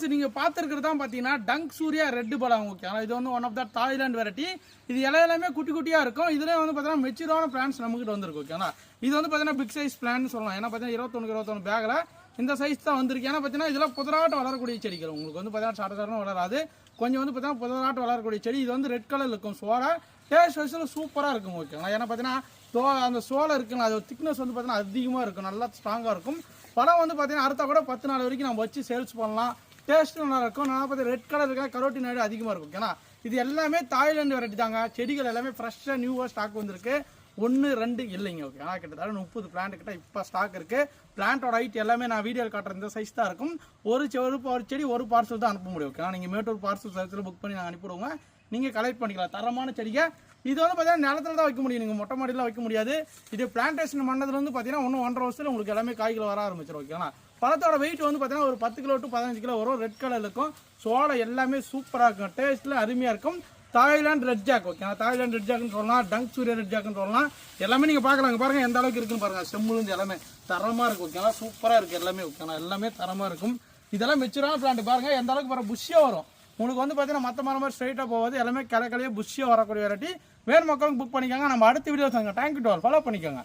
Friends நீங்கள் பார்த்துருக்கிறது தான் பார்த்தீங்கன்னா டங்க் சூர்யா ரெட் பழம் ஓகேங்களா. இது வந்து one of the Thailand variety. இது எல்லாமே குட்டி குட்டியாக இருக்கும். இதில் வந்து பார்த்தீங்கன்னா மெச்சூரான பிளான்ஸ் நம்மகிட்ட வந்துருக்கு ஓகேங்களா. இது வந்து பார்த்தீங்கன்னா பிக் சைஸ் பிளான் சொல்லலாம். ஏன்னா பார்த்தீங்கன்னா 21 பேக்கில் இந்த சைஸ் தான் வந்திருக்கு. ஏன்னா பார்த்தீங்கன்னா இதெல்லாம் புதராட்டம் வளரக்கூடிய செடிகள். உங்களுக்கு வந்து பார்த்தீங்கன்னா சாட்டை வளராது. கொஞ்சம் வந்து பார்த்தீங்கன்னா புதராட்டம் வளரக்கூடிய செடி. இது வந்து ரெட் கலர் இருக்கும். சோளை டேஸ்ட் வைஸில் சூப்பராக இருக்கும் ஓகேங்களா. ஏன்னா பார்த்தீங்கன்னா அந்த சோளை இருக்குங்களா, அது திக்னஸ் வந்து பார்த்தீங்கன்னா அதிகமாக இருக்கும், நல்லா ஸ்ட்ராங்காக இருக்கும். பழம் வந்து பார்த்தீங்கன்னா அடுத்த கூட 10 நாள் வரைக்கும் நம்ம வச்சு சேல்ஸ் பண்ணலாம். டேஸ்ட்டும் நல்லா இருக்கும். நான் பார்த்தா ரெட் கலர் இருக்கா, கரோட்டினாய்டு அதிகமாக இருக்கும் ஓகேனா. இது எல்லாமே தாய்லாந்து வெரைட்டி தாங்க. செடிகள் எல்லாமே ஃப்ரெஷ்ஷாக நியூவாக ஸ்டாக் வந்திருக்கு. 1 2 இல்லைங்க ஓகே. ஆனால் கிட்டத்தட்ட 30 பிளான்ட் கிட்ட இப்போ ஸ்டாக் இருக்குது. பிளான்ட்டோட ஹைட் எல்லாமே நான் வீடியோ காட்டுற இந்த சைஸ் தான் இருக்கும். ஒரு செடி ஒரு பார்சல் தான் அனுப்ப முடியும் ஓகே. நீங்கள் மேட்டூர் பார்சல் சர்வீஸில் புக் பண்ணி நாங்கள் அனுப்பிவிடுவோங்க. நீங்கள் கலெக்ட் பண்ணிக்கலாம். தரமான செடியை இது வந்து பார்த்தீங்கன்னா நிலத்தில் தான் வைக்க முடியும். நீங்கள் மொட்டை மாடியில் வைக்க முடியாது. இது பிளான்டேஷன் பண்ணதுல வந்து பார்த்தீங்கன்னா இன்னும் 1.5 வருஷத்தில் உங்களுக்கு எல்லாமே காய்கள் வர ஆரம்பிச்சிடும் ஓகேங்களா. பழத்தோட வெயிட் வந்து பார்த்தீங்கன்னா ஒரு 10 கிலோ டு 15 கிலோ வரும். ரெட் கலர் இருக்கும். சோளை எல்லாமே சூப்பராக இருக்கும். டேஸ்ட்டில் அருமையாக இருக்கும். தாய்லாந்து ரெட் ஜாக் ஓகேங்களா. தாய்லாந்து ரெட் ஜாக்னு சொல்லலாம். டங்க் சூர்யா ரெட் ஜாக்னு சொல்லலாம். எல்லாமே நீங்கள் பார்க்கலாங்க. பாருங்கள் எந்த அளவுக்கு இருக்குன்னு பாருங்கள். செம்முலேருந்து எல்லாமே தரமாக இருக்கும் ஓகேங்களா. சூப்பராக இருக்குது எல்லாமே ஓகேங்களா. எல்லாமே தரமாக இருக்கும். இதெல்லாம் மெச்சூரான பிளான்ட் பாருங்கள் எந்த அளவுக்கு வர புஷ்ஷியாக வரும். உங்களுக்கு வந்து பார்த்தீங்கன்னா மற்ற மரம் மாதிரி ஸ்ட்ரைட்டாக போகாது. எல்லாமே கிளையே புஷ்ஷியாக வரக்கூடிய வெரைட்டி. வேறு மக்களுக்கு புக் பண்ணிக்கோங்க. நம்ம அடுத்த வீடியோ தாங்க. Thank you to all. ஃபாலோ பண்ணிக்கோங்க.